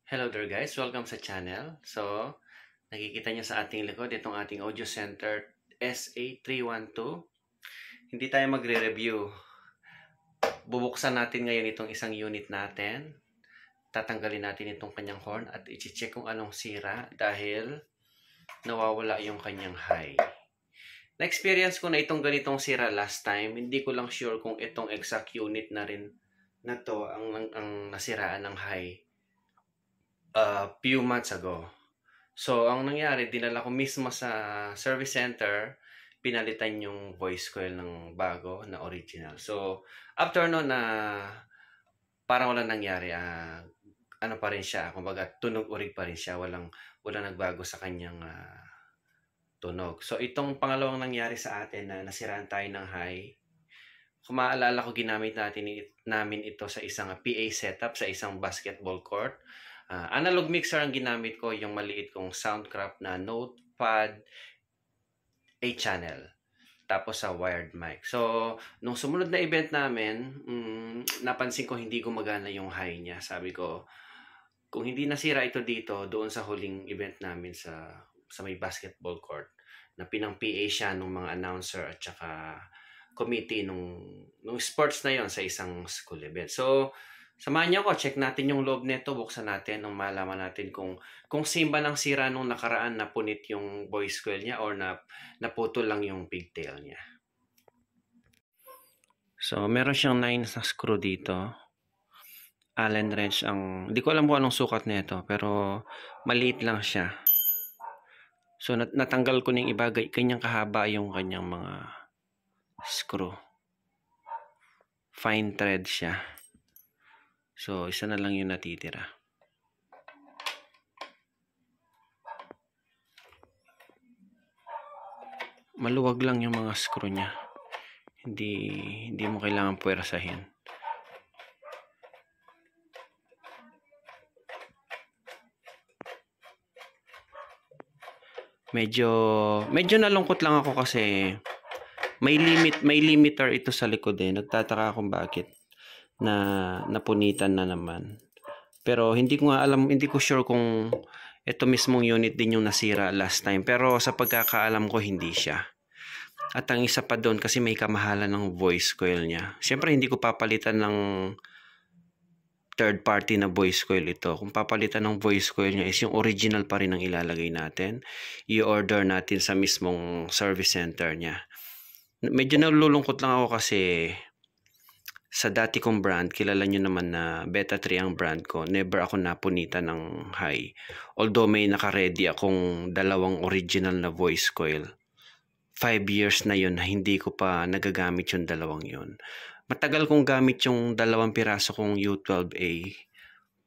Hello there guys, welcome sa channel. So, nakikita nyo sa ating likod itong ating audio center SA312. Hindi tayo magre-review. Bubuksan natin ngayon itong isang unit natin. Tatanggalin natin itong kanyang horn at i-check kung anong sira dahil nawawala yung kanyang high. Na-experience ko na itong ganitong sira last time. Hindi ko lang sure kung itong exact unit na rin na to ang nasiraan ng high. Few months ago. So, ang nangyari, dinala ko mismo sa service center, pinalitan yung voice coil ng bago na original. So, after noon na parang walang nangyari, ano pa rin siya, kumbaga tunog urig pa rin siya, walang nagbago sa kanyang tunog. So, itong pangalawang nangyari sa atin na nasiraan tayo ng high, kung maalala ko, ginamit namin ito sa isang PA setup, sa isang basketball court. Analog mixer ang ginamit ko, yung maliit kong Soundcraft na Notepad 8-channel. Tapos sa wired mic. So, nung sumunod na event namin, napansin ko hindi gumagana yung high niya. Sabi ko, kung hindi nasira ito dito, doon sa huling event namin sa may basketball court, na pinang-PA siya ng mga announcer at saka committee nung sports na yon sa isang school event. So, samahan niyo ako, check natin yung loob nito, buksan natin nung malaman natin kung same ba ng sira nung nakaraan na punit yung voice coil niya or naputol lang yung pigtail niya. So, meron siyang 9 na screw dito. Allen wrench ang, hindi ko alam kung anong sukat nito, pero maliit lang siya. So, natanggal ko ng iba, kanyang kahaba yung kanyang mga screw. Fine thread siya. So, isa na lang yung natitira. Maluwag lang yung mga screw niya. Hindi mo kailangan puwersahin. Medyo nalungkot lang ako kasi may limiter ito sa likod eh. Nagtataka akong bakit na napunitan na naman. Pero hindi ko sure kung ito mismong unit din yung nasira last time. Pero sa pagkakaalam ko, hindi siya. At ang isa pa doon, kasi may kamahalan ng voice coil niya. Siyempre, hindi ko papalitan ng third party na voice coil ito. Kung papalitan ng voice coil niya is yung original pa rin ang ilalagay natin. I-order natin sa mismong service center niya. Medyo nalulungkot lang ako kasi sa dati kong brand, kilala nyo naman na Beta 3 ang brand ko. Never ako napunitan ng high. Although may naka-ready akong dalawang original na voice coil. 5 years na yun na hindi ko pa nagagamit yung dalawang yun. Matagal kong gamit yung dalawang piraso kong U12A.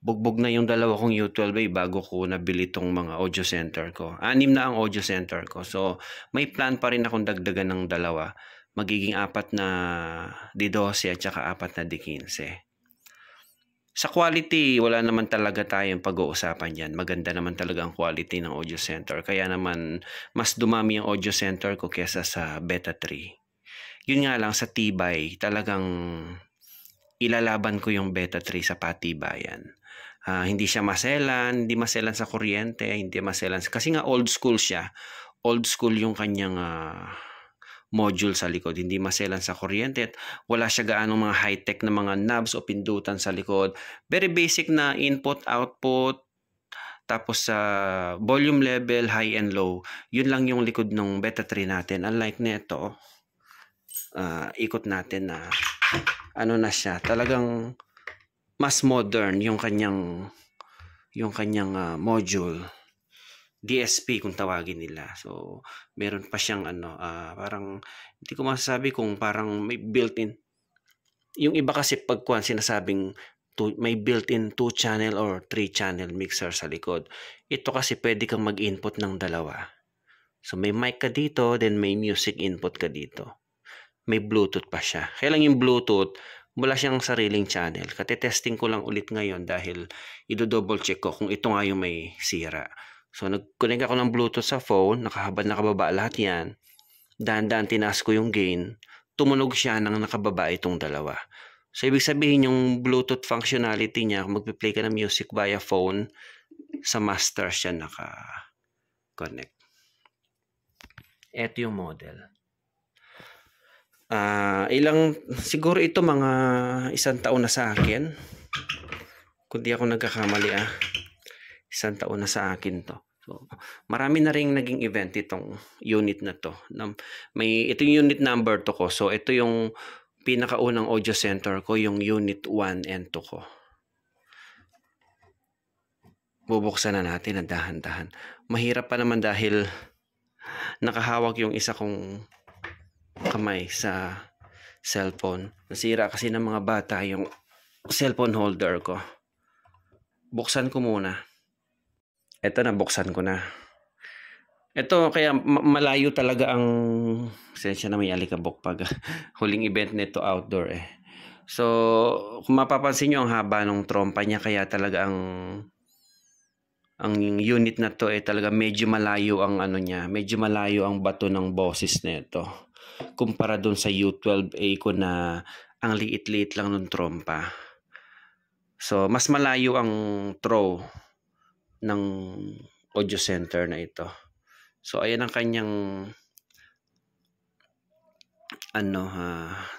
Bugbog na yung dalawa kong U12A bago ko nabili tong mga audio center ko. 6 na ang audio center ko. So, may plan pa rin akong dagdagan ng dalawa. Magiging 4 na D12 at saka 4 na D15. Sa quality, wala naman talaga tayong pag-uusapan dyan. Maganda naman talaga ang quality ng audio center. Kaya naman, mas dumami ang audio center ko kesa sa Beta 3. Yun nga lang, sa tibay, talagang ilalaban ko yung Beta 3 sa patibayan. Hindi siya maselan, hindi maselan sa kuryente, hindi maselan. Kasi nga old school siya. Old school yung kanyang module sa likod, hindi maselan sa kuryente at wala siya gaano mga high-tech na mga knobs o pindutan sa likod. Very basic na input, output, tapos sa volume level, high and low. Yun lang yung likod ng Beta 3 natin. Unlike nito, ikot natin na ano na siya, talagang mas modern yung kanyang module. DSP kung tawagin nila. So, meron pa siyang parang, hindi ko masasabi kung parang may built-in. Yung iba kasi pagkuhan sinasabing may built-in 2-channel or 3-channel mixer sa likod. Ito kasi pwede kang mag-input ng dalawa. So, may mic ka dito, then may music input ka dito. May Bluetooth pa siya. Kaya lang yung Bluetooth, wala siyang sariling channel. Kate-testing ko lang ulit ngayon dahil i-double check ko kung ito nga yung may sira. So, nag-connect ako ng Bluetooth sa phone, nakahabad nakababa lahat yan. Dahan-dahan tinaas ko yung gain, tumunog siya nang nakababa itong dalawa. So, ibig sabihin yung Bluetooth functionality niya, kung magpi-play ka ng music via phone, sa master siya naka-connect. Ito yung model. Siguro ito mga 1 taon na sa akin. Kung di ako nagkakamali 1 taon na sa akin to. So, marami na ring naging event itong unit na to. Ito yung unit number to ko. So, ito yung pinakaunang audio center ko, yung unit 1 and 2 ko. Bubuksan na natin na dahan-dahan. Mahirap pa naman dahil nakahawak yung isa kong kamay sa cellphone. Nasira kasi ng mga bata yung cellphone holder ko. Buksan ko muna. Ito na, buksan ko na. Ito kaya malayo talaga ang sensya na may alikabok pag huling event nito outdoor eh. So, kung mapapansin nyo ang haba ng trompa niya, kaya talaga ang unit na to talaga medyo malayo ang niya, medyo malayo ang bato ng boses nito. Kumpara dun sa U12A ko na ang liit-liit lang ng trompa. So, mas malayo ang throw ng audio center na ito. So, ayan ang kanyang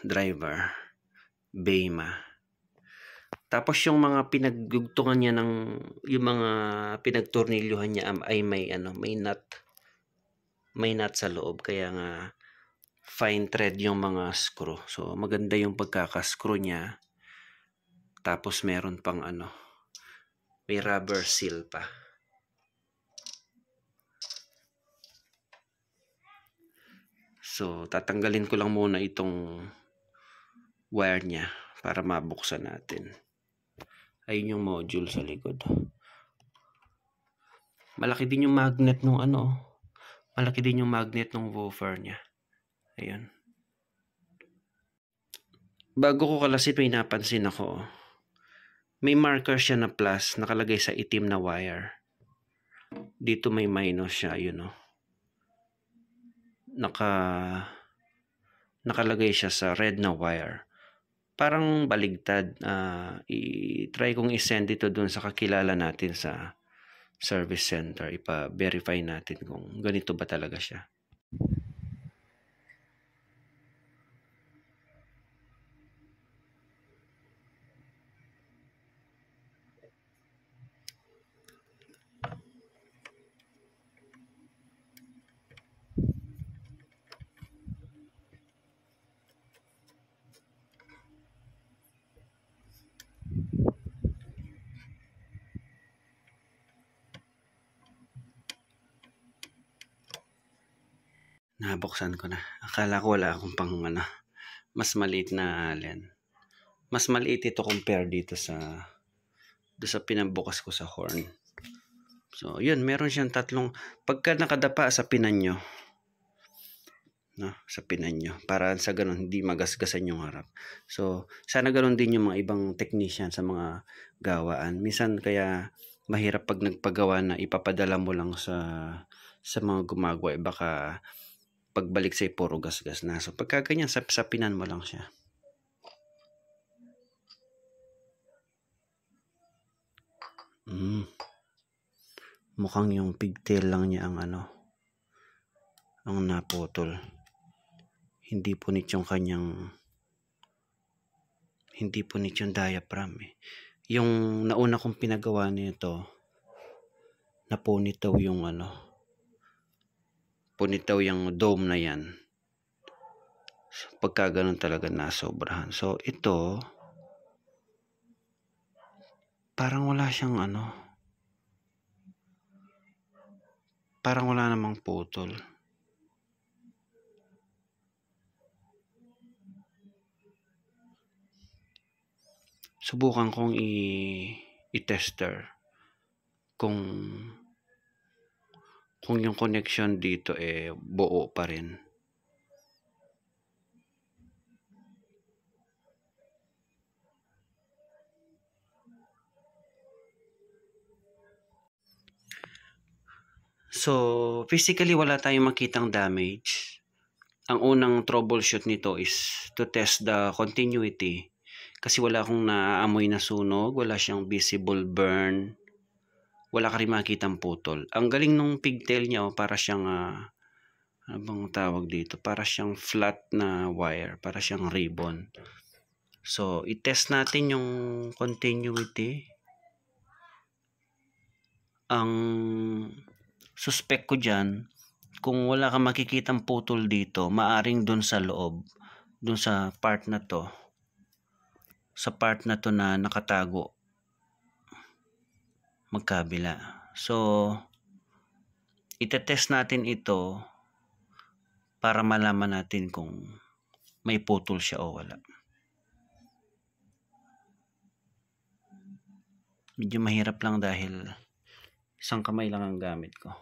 driver, Bema. Tapos yung mga pinagdugtungan niya yung mga pinagtornilyuhan niya ay may nut sa loob, kaya nga fine thread yung mga screw. So maganda yung pagkaka-screw niya. Tapos meron pang may rubber seal pa. So tatanggalin ko lang muna itong wire niya para mabuksan natin. Ayun yung module sa likod. Malaki din yung magnet nung malaki din yung magnet ng woofer niya. Ayun. Bago ko kalasin, may napansin ako. May marker siya na plus nakalagay sa itim na wire. Dito may minus siya, nakalagay siya sa red na wire. Parang baligtad. I-try kong i-send ito dun sa kakilala natin sa service center. Ipa-verify natin kung ganito ba talaga siya. Nabuksan ko na. Akala ko wala akong pang mas maliit na allen. Mas maliit ito compare dito sa pinabukas ko sa horn. So, yun, meron siyang tatlong, pagka nakadapa sa pinan nyo, sa pinan nyo, para sa ganun, hindi magasgasan yung harap. So, sana ganun din yung mga ibang technician sa mga gawaan. Minsan, kaya mahirap pag nagpagawa na ipapadala mo lang sa mga gumagawa, baka pagbalik sa'yo puro gasgas na. So pagka ganyan, sapinan mo lang siya. Mukhang yung pigtail lang niya ang naputol. Hindi punit yung diaphragm eh. Yung nauna kong pinagawa nito, napunit daw yung punit daw yung dome na yan. So, pagka ganun talaga nasobrahan. So ito, parang wala siyang parang wala namang putol. Subukan kong i-tester kung yung connection dito buo pa rin. So, physically wala tayong makitang damage. Ang unang troubleshoot nito is to test the continuity Kasi wala akong naaamoy na sunog, wala siyang visible burn, wala ka rin makitang putol. Ang galing nung pigtail niya, para siyang ano bang tawag dito? Para siyang flat na wire, para siyang ribbon. So, i-test natin yung continuity. Ang suspect ko dyan, kung wala kang makikitang putol dito, maaring dun sa loob, dun sa part na to, na nakatago magkabila. So, itetest natin ito para malaman natin kung may putol siya o wala. Medyo mahirap lang dahil isang kamay lang ang gamit ko.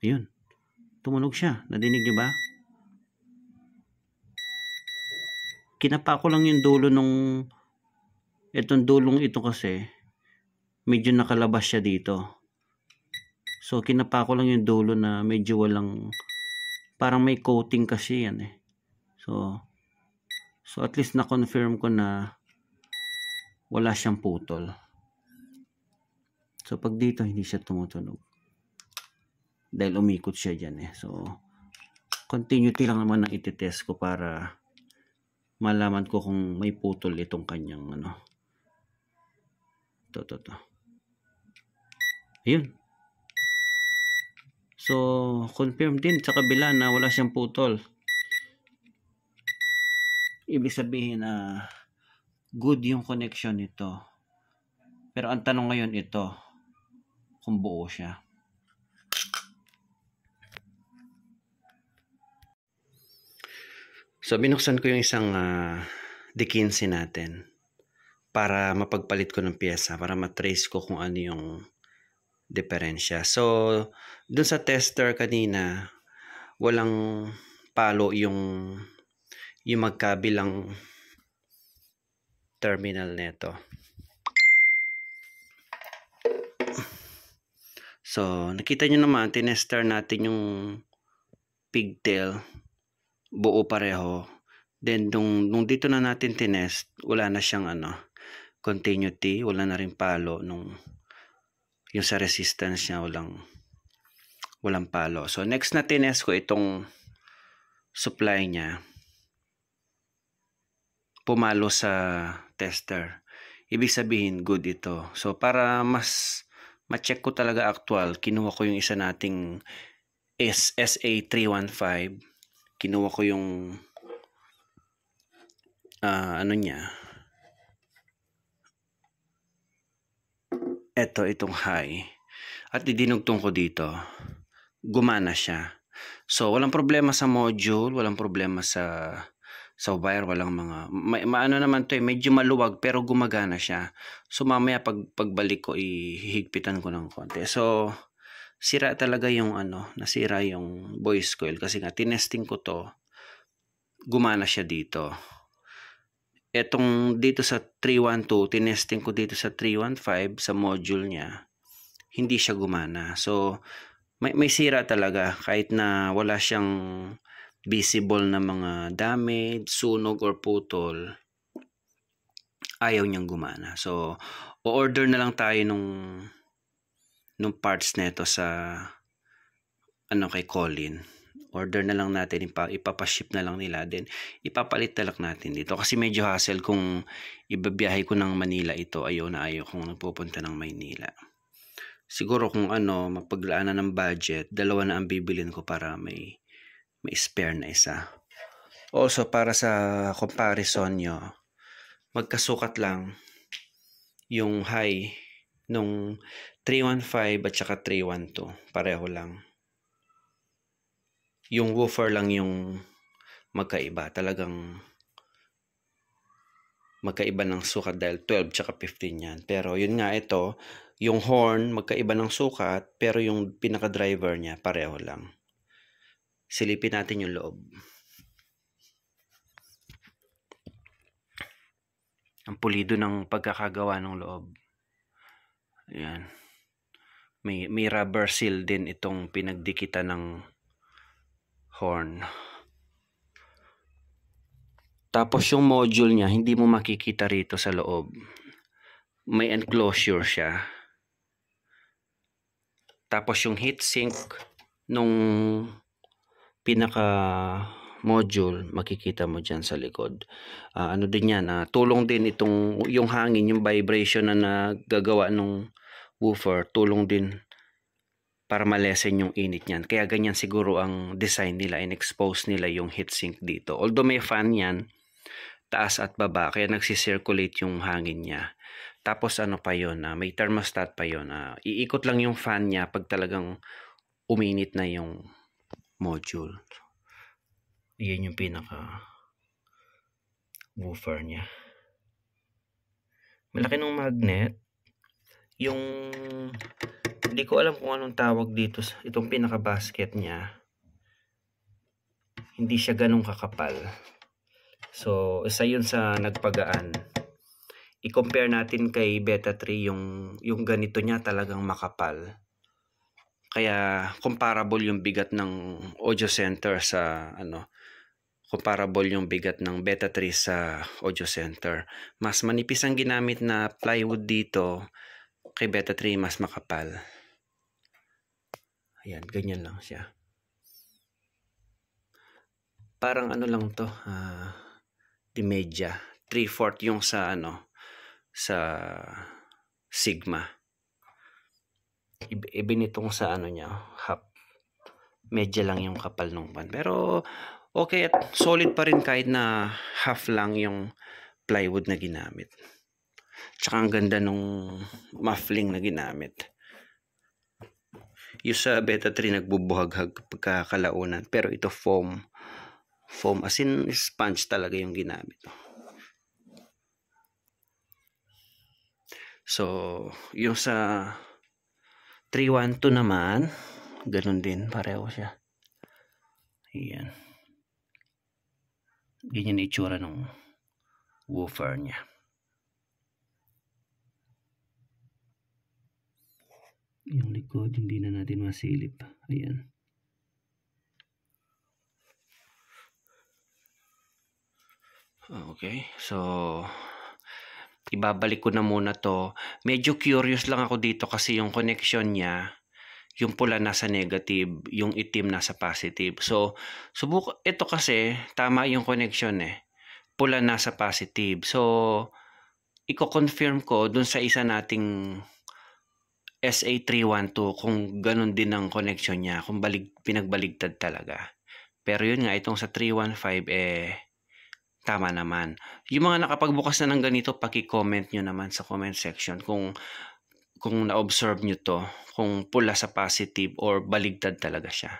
Ayun. Tumunog siya. Nadinig niyo ba? Kinapa ko lang yung dulo nung itong dulong ito kasi medyo nakalabas siya dito. So kinapa ko lang yung dulo na medyo walang, parang may coating kasi yan eh. So at least na-confirm ko na wala siyang putol. So pag dito hindi siya tumutunog dahil umikot siya dyan eh. So continuity lang naman ang ititest ko para malaman ko kung may putol itong kanyang ano. To. Ayun. So confirm din sa kabila na wala siyang putol. Ibig sabihin na good yung connection nito. Pero ang tanong ngayon ito, kung buo siya. So binuksan ko yung isang D15 natin para mapagpalit ko ng pyesa, para matrace ko kung ano yung diferensya. So dun sa tester kanina, walang palo yung magkabilang terminal nito. So nakita nyo naman, tinester natin yung pigtail, buo pareho. Then nung dito na natin tinest, wala na siyang continuity, wala na rin palo, yung sa resistance niya walang palo. So next na tinest ko itong supply niya, pumalo sa tester. Ibig sabihin good ito. So para mas ma-check ko talaga actual, kinuha ko yung isa nating SA315. Kinuha ko yung niya. Itong high. At idinugtong ko dito. Gumana siya. So walang problema sa module, walang problema sa wire, walang maano naman to medyo maluwag pero gumagana siya. So mamaya pagbalik ko ihigpitan ko ng konti. So sira talaga yung nasira yung voice coil kasi nga tinesting ko to, gumana siya dito. Etong dito sa 312, tinesting ko dito sa 315 sa module niya, hindi siya gumana. So may sira talaga kahit na wala siyang visible na mga damage, sunog or putol, ayaw niyang gumana. So o-order na lang tayo nung parts nito sa kay Colin. Order na lang natin, ipapaship na lang nila, din ipapalit na lang natin dito kasi medyo hassle kung ibabiyahe ko ng Manila ito. Ayaw kung nagpupunta ng Maynila. Siguro kung mapaglaanan ng budget, dalawa na ang bibilin ko para may spare na isa. Also para sa comparison nyo, magkasukat lang yung high nung 315 at saka 312, pareho lang. Yung woofer lang yung magkaiba, talagang magkaiba ng sukat dahil 12 tsaka 15 yan. Pero yun nga, ito yung horn magkaiba ng sukat pero yung pinaka driver niya pareho lang. Silipin natin yung loob. Ang pulido ng pagkakagawa ng loob. Ayan. May rubber seal din itong pinagdikitan ng horn. Tapos yung module niya, hindi mo makikita rito sa loob. May enclosure siya. Tapos yung heatsink nung pinaka module, makikita mo dyan sa likod. Ano din yan, tulong din itong, yung hangin, yung vibration na nagagawa ng woofer, tulong din para malesen yung init niyan. Kaya ganyan siguro ang design nila, in-expose nila yung heatsink dito. Although may fan yan, taas at baba, kaya nagsisirculate yung hangin niya. Tapos ano pa yun, may thermostat pa yun. Iikot lang yung fan niya pag talagang uminit na yung module. Yan yung pinaka woofer niya. Malaki ng magnet. Yung hindi ko alam kung anong tawag dito, itong pinaka basket niya, hindi siya ganun kakapal. So isa yun sa nagpagaan. I-compare natin kay Beta 3, yung ganito niya talagang makapal. Kaya comparable yung bigat ng audio center sa comparable yung bigat ng Beta 3 sa audio center. Mas manipis ang ginamit na plywood dito, kay Beta 3 mas makapal. Ayan, ganyan lang siya. Parang ano lang to, di media. 3/4 yung sa sa Sigma. Iba nitong sa niya, half. Media lang yung kapal ng pan. Pero okay, at solid pa rin kahit na half lang yung plywood na ginamit. Tsaka ang ganda nung muffling na ginamit. Yung sa Beta 3 nagbubuhaghag pagkakalaunan, pero ito foam as in sponge talaga yung ginamit. So yung sa 312 naman, ganun din, pareho siya. Ayan, ganyan itsura ng woofer niya. Yung likod, hindi na natin masilip. Ayan. Okay, so ibabalik ko na muna to. Medyo curious lang ako dito kasi yung connection niya, yung pula nasa negative, yung itim nasa positive. So ito kasi tama yung connection pula nasa positive. So i-confirm ko dun sa isa nating SA312 kung ganun din ang connection niya, kung pinagbaligtad talaga. Pero yun nga, itong sa 315 tama naman. Yung mga nakapagbukas na ng ganito, paki-comment nyo naman sa comment section kung na-observe nyo to, kung pula sa positive or baligtad talaga siya.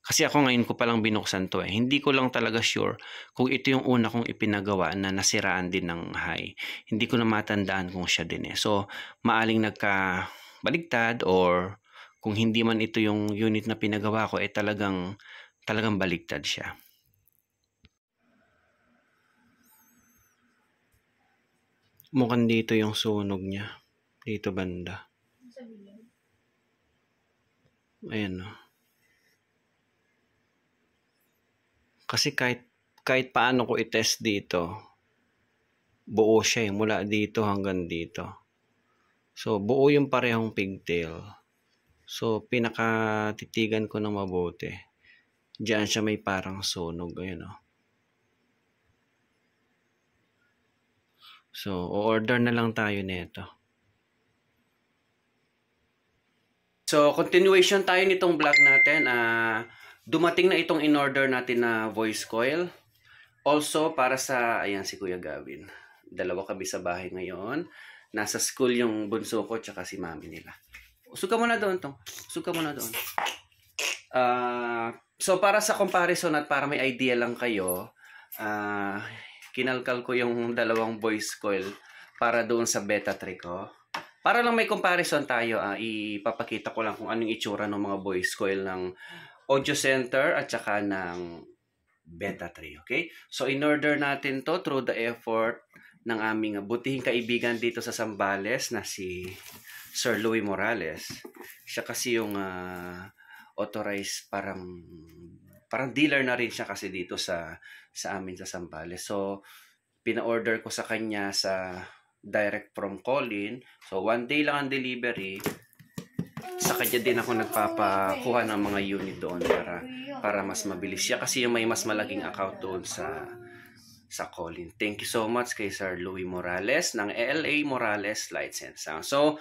Kasi ako ngayon ko palang binuksan to Hindi ko lang talaga sure kung ito yung una kong ipinagawa na nasiraan din ng high. Hindi ko na matandaan kung siya din So, maaling nagka-baligtad or kung hindi man ito yung unit na pinagawa ko, talagang baligtad siya. Mukhang dito yung sunog niya. Dito banda. Ayan Kasi kahit paano ko i-test dito, buo siya mula dito hanggang dito. So buo yung parehong pigtail. So pinakatitigan ko na mabuti. Diyan siya may parang sunog. Ayan So order na lang tayo nito. So continuation tayo nitong vlog natin. Dumating na itong in-order natin na voice coil. Also, para sa, ayan si Kuya Gavin. Dalawa kami sa bahay ngayon. Nasa school yung bunso ko tsaka si mami nila. Suka mo na doon tong. Suka mo na doon. So, para sa comparison at para may idea lang kayo, kinalkal ko yung dalawang voice coil para doon sa Beta 3 ko. Para lang may comparison tayo, ipapakita ko lang kung anong itsura ng mga voice coil ng Audio Center at saka ng Beta 3, okay? So, in-order natin to through the effort ng aming butihing kaibigan dito sa Zambales na si Sir Louis Morales. Siya kasi yung authorized parang dealer na rin siya kasi dito sa amin sa Zambales. So pina-order ko sa kanya sa direct from Colin. So 1 day lang ang delivery. Sa kanya din ako nagpapakuha ng mga unit doon para mas mabilis siya kasi yung may mas malaking account doon sa Colin. Thank you so much kay Sir Louis Morales ng LA Morales Lights and Sound. So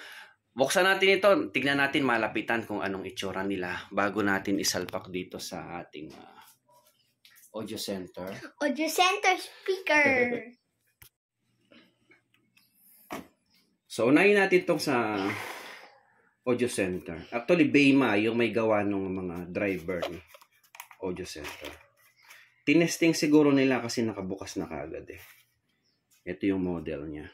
buksan natin ito, tignan natin malapitan kung anong itsura nila bago natin isalpak dito sa ating audio center. Audio center speaker. So unahin natin itong sa audio center. Actually, Bayma yung may gawa ng mga driver ni audio center. Tinesting siguro nila kasi nakabukas na kaagad eh. Ito yung model niya.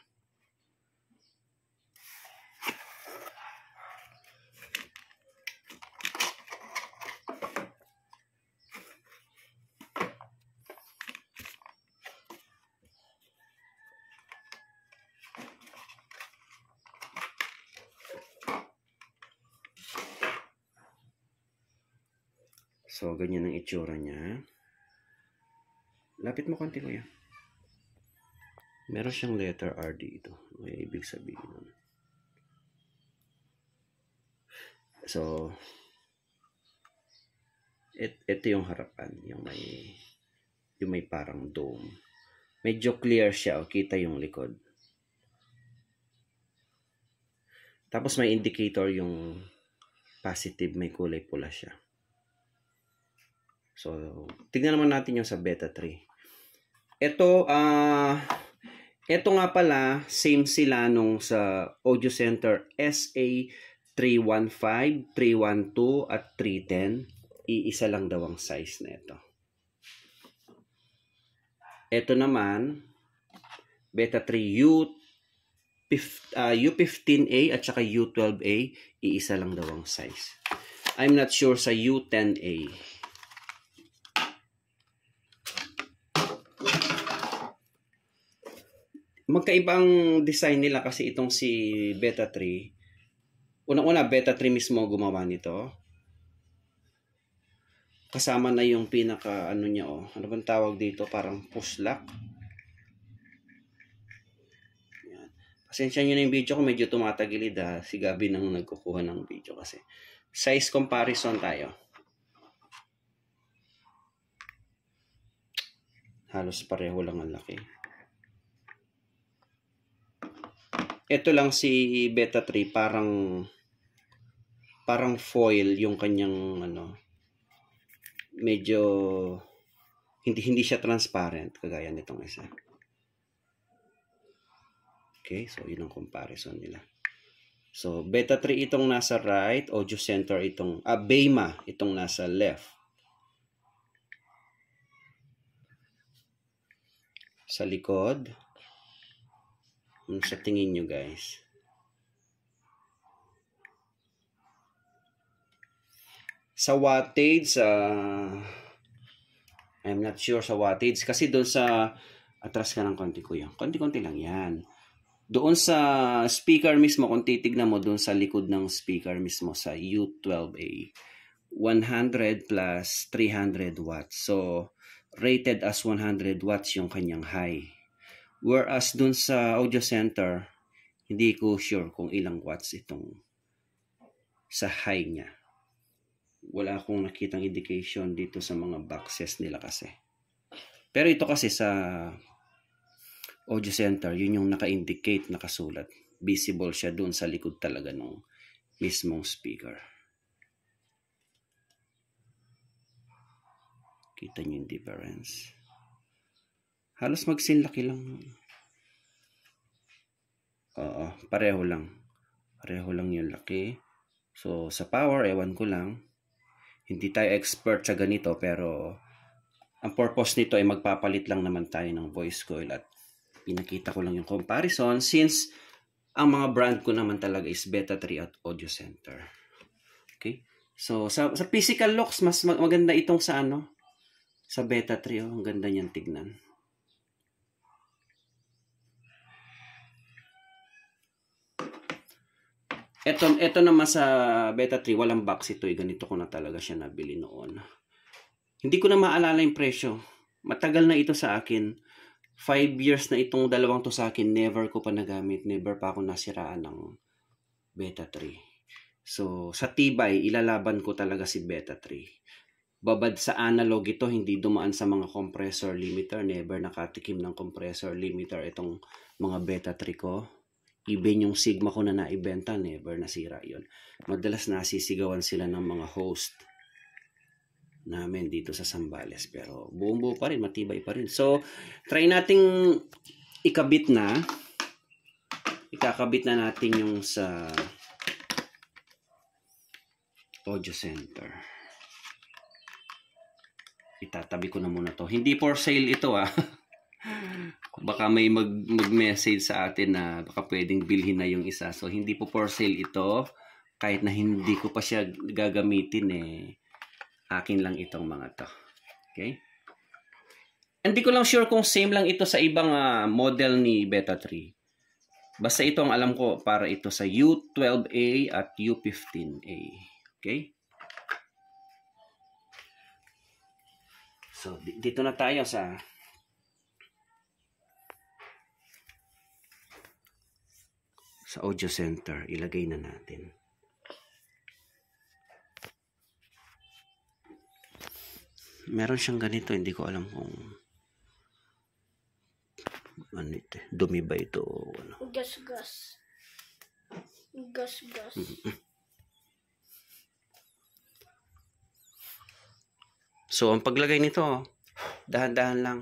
So, ganyan ang itsura niya. Lapit mo konti, kuya. Meron siyang letter R dito. May ibig sabihin nun. So, ito yung harapan. Yung may parang dome. Medyo clear siya. O, kita yung likod. Tapos may indicator yung positive. May kulay pula siya. So, tignan naman natin yung sa Beta 3. Ito nga pala, same sila nung sa Audio Center SA315, 312, at 310. Iisa lang daw ang size na ito. Ito naman, Beta 3 U15A at saka U12A, iisa lang daw ang size. I'm not sure sa U10A. Magkaibang design nila kasi itong si Beta 3. Unang-una, Beta 3 mismo gumawa nito. Kasama na yung pinaka ano niya oh. Ano bang tawag dito? Parang push lock. Yan. Pasensya nyo na yung video ko, medyo tumatagilid ha. Si Gabi nang nagkukuha ng video kasi. Size comparison tayo. Halos pareho lang ang laki. Ito lang si Beta 3 parang foil yung kanyang ano, medyo hindi siya transparent kagaya nitong isa. Okay, so yun ang comparison nila. So Beta 3 itong nasa right, Audio Center itong Bayma itong nasa left. Sa likod, sa tingin nyo guys. Sa wattage, I'm not sure sa wattage. Kasi doon sa, atras ka ng konti kuya. Konti-konti lang yan. Doon sa speaker mismo, kung titignan mo doon sa likod ng speaker mismo sa U12A, 100 plus 300 watts. So, rated as 100 watts yung kanyang high. Whereas dun sa Audio Center, hindi ko sure kung ilang watts itong sa high niya. Wala akong nakitang indication dito sa mga boxes nila kasi. Pero ito kasi sa Audio Center, yun yung naka-indicate, nakasulat. Visible siya dun sa likod talaga ng mismong speaker. Kita niyo yung difference. Halos magsinlaki lang. Oo, pareho lang. Pareho lang yung laki. So, sa power, ewan ko lang. Hindi tayo expert sa ganito, pero ang purpose nito ay magpapalit lang naman tayo ng voice coil at pinakita ko lang yung comparison since ang mga brand ko naman talaga is Beta 3 at Audio Center. Okay? So, sa physical looks, mas maganda itong sa sa Beta 3. Oh, ang ganda niyan tignan. Eto naman sa Beta 3, walang box ito. Ganito ko na talaga siya nabili noon. Hindi ko na maalala yung presyo. Matagal na ito sa akin. 5 years na itong dalawang to sa akin. Never ko pa nagamit. Never pa ako nasiraan ng Beta 3. So, sa tibay, ilalaban ko talaga si Beta 3. Babad sa analog ito, hindi dumaan sa mga compressor limiter. Never nakatikim ng compressor limiter itong mga Beta 3 ko. Even yung Sigma ko na naibenta, never nasira yon. Madalas nasisigawan sila ng mga host namin dito sa Zambales. Pero buong buo pa rin, matibay pa rin. So, try nating ikabit na. Ikakabit na natin yung sa audio center. Itatabi ko na muna to. Hindi for sale ito Baka may mag-message sa atin na baka pwedeng bilhin na yung isa. So, hindi po for sale ito. Kahit na hindi ko pa siya gagamitin akin lang itong mga to. Okay? Hindi ko lang sure kung same lang ito sa ibang model ni Beta 3. Basta ito ang alam ko para ito sa U12A at U15A. Okay? So, dito na tayo sa audio center. Ilagay na natin. Meron siyang ganito. Hindi ko alam kung ano ito. Dumi ba ito? Ano? Gas. So, ang paglagay nito, dahan-dahan lang.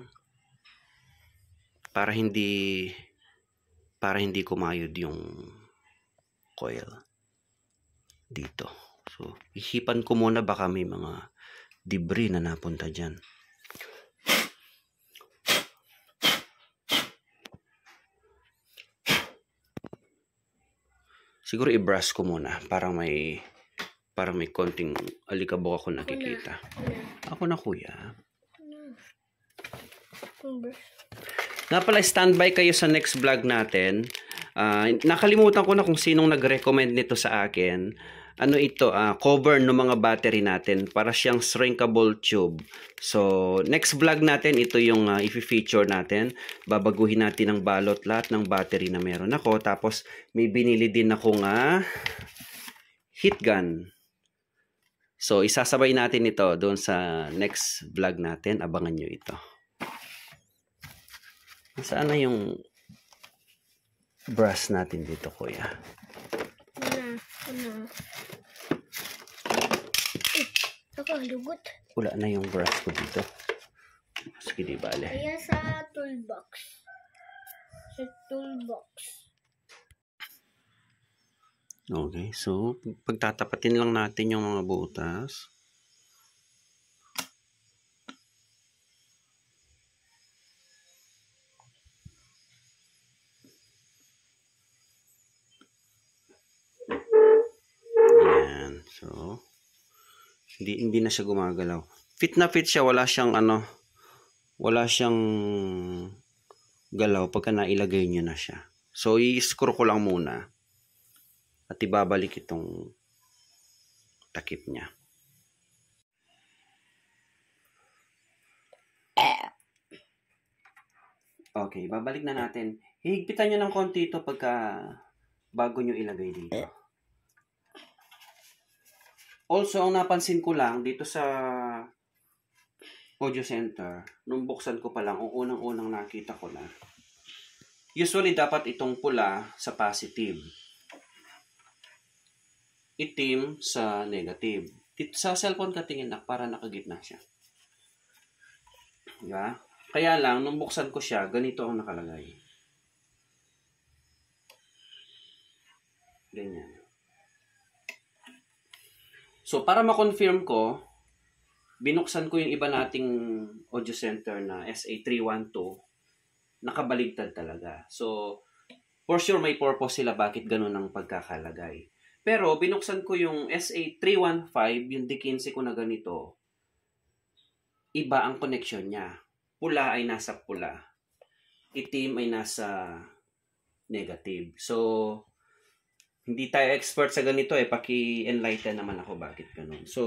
Para hindi kumayod yung coil dito. So, ihipan ko muna, baka may mga debris na napunta dyan. Siguro i-brush ko muna para may konting alikabok ako nakikita. Ako na kuya. Nga pala, standby kayo sa next vlog natin. Nakalimutan ko na kung sinong nag-recommend nito sa akin. Ano ito? Cover ng mga battery natin. Para siyang shrinkable tube. So, next vlog natin, ito yung i-feature natin. Babaguhin natin ng balot lahat ng battery na meron ako. Tapos, may binili din akong heat gun. So, isasabay natin ito doon sa next vlog natin. Abangan nyo ito. Saan na yung brush natin dito, kuya? Lugot. Wala na yung brush ko dito. Sige, di bale. Kaya sa toolbox. Okay, so pagtatapatin lang natin yung mga butas. So, hindi na siya gumagalaw. Fit na fit siya, wala siyang galaw pagka nailagay niyo na siya. So, i-screw ko lang muna at ibabalik itong takip niya. Okay, babalik na natin. Hihigpitan niyo ng konti ito bago niyo ilagay dito. Also, ang napansin ko lang dito sa audio center, nung buksan ko pa lang, ang unang-unang nakita ko na, usually dapat itong pula sa positive, itim sa negative. Dito sa cellphone ka tingin na para nakagitna siya. Diba? Kaya lang, nung buksan ko siya, ganito ang nakalagay. Ganyan. So, para ma-confirm ko, binuksan ko yung iba nating audio center na SA312, nakabaligtad talaga. So, for sure may purpose sila bakit ganun ang pagkakalagay. Pero, binuksan ko yung SA315, yung D15 ko na ganito, iba ang connection niya. Pula ay nasa pula. Itim ay nasa negative. So, Hindi tayo expert sa ganito eh. Paki-enlighten naman ako bakit ganun. So,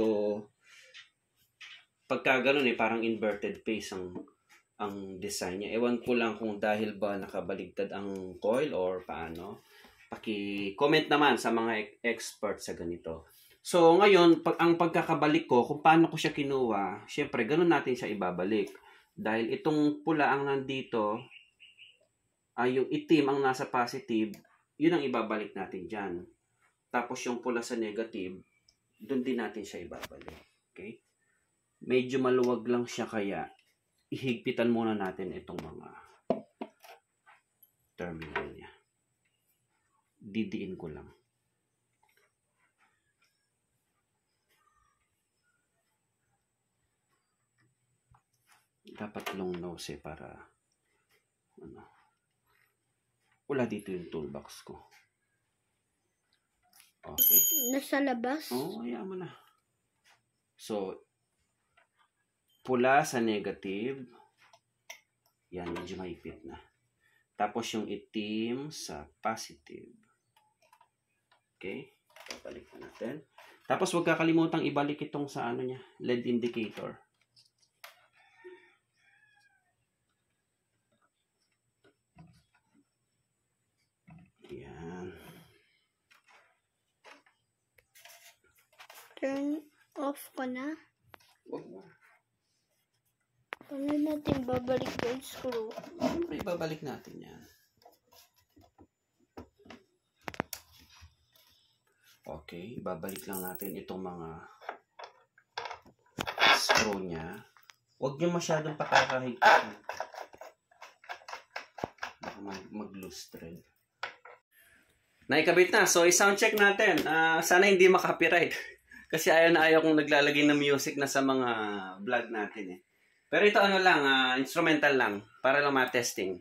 pagka ganun eh, parang inverted face ang design niya. Ewan ko lang kung dahil ba nakabaligtad ang coil or paano. Paki-comment naman sa mga expert sa ganito. So, ngayon, ang pagkakabalik ko, kung paano ko siya kinuha, syempre, ganun natin siya ibabalik. Dahil itong pula ang nandito, ay yung itim ang nasa positive, yun ang ibabalik natin dyan. Tapos yung pula sa negative, dun din natin siya ibabalik. Okay? Medyo maluwag lang siya kaya ihigpitan muna natin itong mga terminal niya. Didiin ko lang. Dapat long nose eh para ano. Wala dito yung toolbox ko. Okay. Nasa labas? Oo, hayaan mo na. So, pula sa negative. Yan, medyo mahigpit na. Tapos yung itim sa positive. Okay? Babalik na natin. Tapos huwag kakalimutang ibalik itong sa ano niya, LED indicator. Yan. Turn off ko na. Huwag mo. Paano natin babalik yung screw? Siyempre, ibabalik natin yan. Okay, ibabalik lang natin itong mga screw niya. Huwag niyo masyadong pakakahigpit. Baka mag-loose thread. Naikabit na. So, i-sound check natin. Sana hindi makapiright. Kasi ayaw na ayaw kong naglalagay ng music na sa mga vlog natin eh. Pero ito ano lang, instrumental lang. Para lang ma-testing.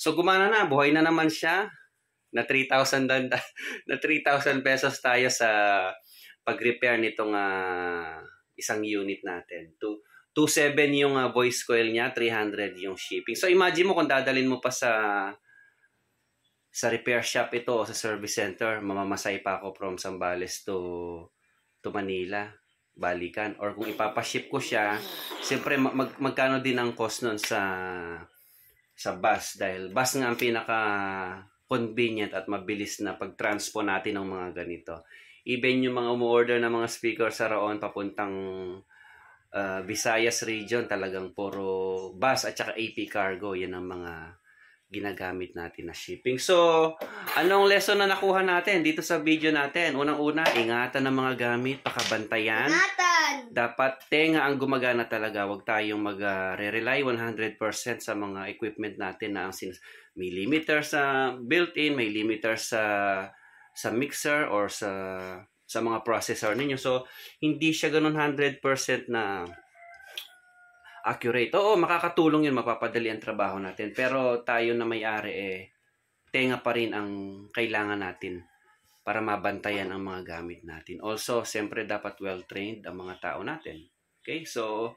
So gumana na, buhay na naman siya. Na 3,000 na 3,000 pesos tayo sa pag-repair nitong isang unit natin. 2.7 yung voice coil niya, 300 yung shipping. So imagine mo kung dadalhin mo pa sa repair shop ito o sa service center, mamamasay pa ako from Zambales to Manila, balikan. Or kung ipapaship ko siya, siyempre magkano din ang cost nun sa bus, dahil bus nga ang pinaka convenient at mabilis na pag-transpo natin ng mga ganito. Even yung mga umu-order na mga speaker sa Raon papuntang Visayas region, talagang puro bus at saka AP cargo. Yan ang mga ginagamit natin na shipping. So, anong lesson na nakuha natin dito sa video natin? Unang-una, ingatan ng mga gamit, pakabantayan. Ingatan! Dapat tenga ang gumagana talaga. Huwag tayong mag-rely 100% sa mga equipment natin na ang may limiter sa built-in, may limiter sa mixer or sa mga processor ninyo. So, hindi siya ganun 100% na accurate. Oo, makakatulong yun, mapapadali ang trabaho natin. Pero tayo na may-ari tenga pa rin ang kailangan natin para mabantayan ang mga gamit natin. Also, siyempre dapat well-trained ang mga tao natin. Okay, so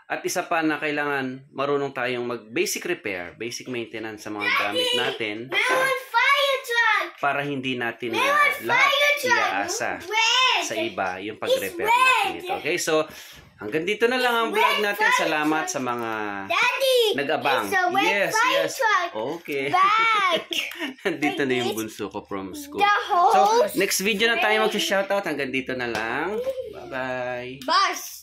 at isa pa na kailangan marunong tayong mag-basic repair, basic maintenance sa mga gamit natin para hindi natin lahat iaasa sa iba yung pag-repair natin ito. Okay, so hanggang dito na lang ang vlog natin. Salamat sa mga nag-abang. Yes, yes. Okay. Dito na yung bunso ko from school. So, next video na tayo mag-shoutout. Hanggang dito na lang. Bye-bye. Bus!